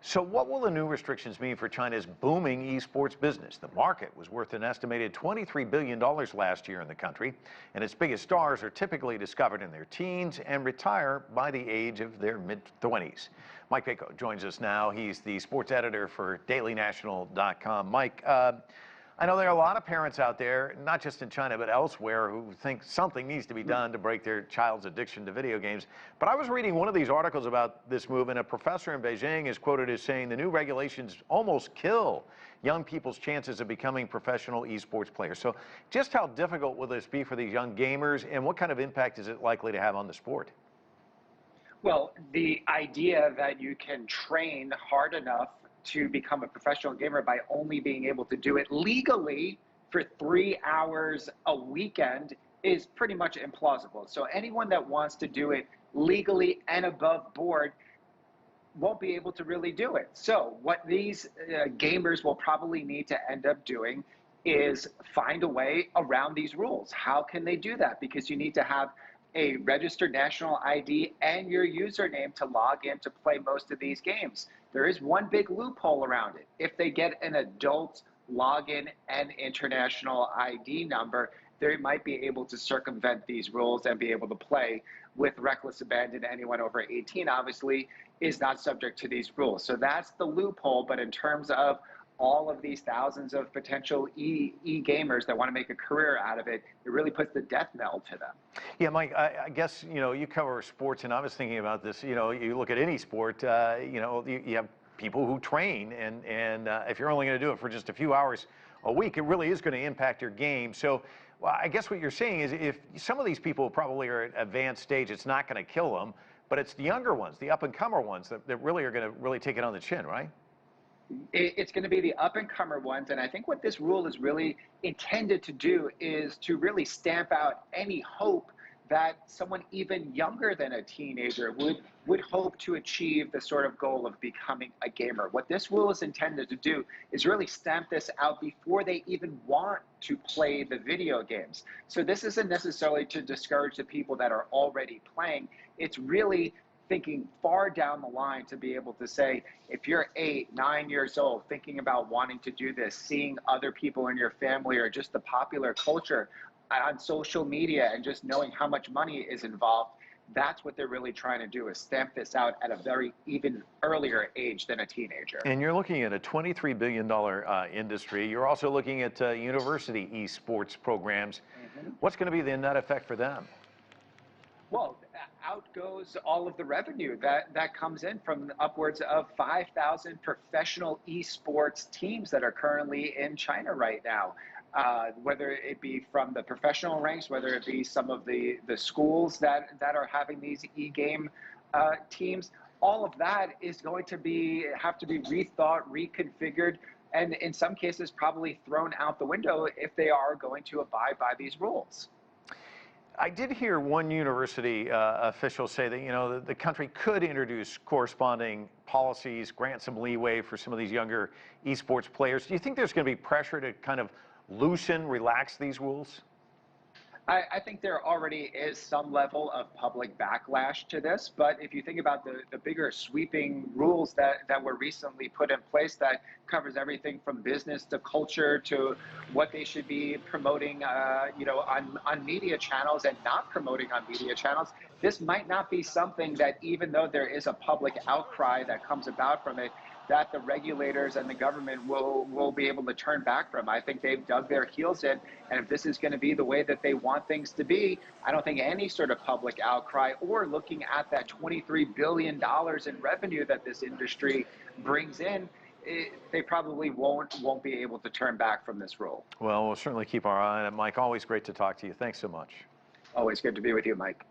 So what will the new restrictions mean for China's booming esports business? The market was worth an estimated $23 billion last year in the country, and its biggest stars are typically discovered in their teens and retire by the age of their mid-20s. Mike Bako joins us now. He's the sports editor for DailyNational.com. Mike, I know there are a lot of parents out there, not just in China, but elsewhere, who think something needs to be done to break their child's addiction to video games. But I was reading one of these articles about this move, and a professor in Beijing is quoted as saying the new regulations almost kill young people's chances of becoming professional esports players. So just how difficult will this be for these young gamers, and what kind of impact is it likely to have on the sport? Well, the idea that you can train hard enough to become a professional gamer by only being able to do it legally for 3 hours a weekend is pretty much implausible. So anyone that wants to do it legally and above board won't be able to really do it. So what these gamers will probably need to end up doing is find a way around these rules. How can they do that? Because you need to have a registered national ID and your username to log in to play most of these games. There is one big loophole around it. If they get an adult login and international ID number, they might be able to circumvent these rules and be able to play with reckless abandon. Anyone over 18 obviously is not subject to these rules. So that's the loophole. But in terms of all of these thousands of potential e-gamers that want to make a career out of it, it really puts the death knell to them. Yeah, Mike, I guess, you cover sports, and I was thinking about this, you look at any sport, you have people who train, and if you're only going to do it for just a few hours a week, it really is going to impact your game. So well, I guess what you're saying is if some of these people probably are at advanced stage, it's not going to kill them, but it's the younger ones, the up-and-comer ones that really are going to really take it on the chin, right? It's going to be the up-and-comer ones, and I think what this rule is really intended to do is to really stamp out any hope that someone even younger than a teenager would hope to achieve the sort of goal of becoming a gamer. What this rule is intended to do is really stamp this out before they even want to play the video games. So this isn't necessarily to discourage the people that are already playing. It's really thinking far down the line to be able to say, if you're 8, 9 years old, thinking about wanting to do this, seeing other people in your family or just the popular culture on social media and just knowing how much money is involved, that's what they're really trying to do, is stamp this out at a very even earlier age than a teenager. And you're looking at a $23 billion industry. You're also looking at university esports programs. What's going to be the net effect for them? Well, out goes all of the revenue that comes in from upwards of 5,000 professional esports teams that are currently in China right now. Whether it be from the professional ranks, whether it be some of the schools that are having these e-game teams, all of that is going to have to be rethought, reconfigured, and in some cases probably thrown out the window if they are going to abide by these rules. I did hear one university official say that, the country could introduce corresponding policies, grant some leeway for some of these younger esports players. Do you think there's going to be pressure to kind of relax these rules? I think there already is some level of public backlash to this, but if you think about the bigger sweeping rules that were recently put in place that covers everything from business to culture to what they should be promoting on media channels and not promoting on media channels, this might not be something that, even though there is a public outcry that comes about from it, that the regulators and the government will be able to turn back from. I think they've dug their heels in, and if this is going to be the way that they want things to be, I don't think any sort of public outcry, or looking at that $23 billion in revenue that this industry brings in, they probably won't be able to turn back from this rule. Well, we'll certainly keep our eye on it. Mike, always great to talk to you. Thanks so much. Always good to be with you, Mike.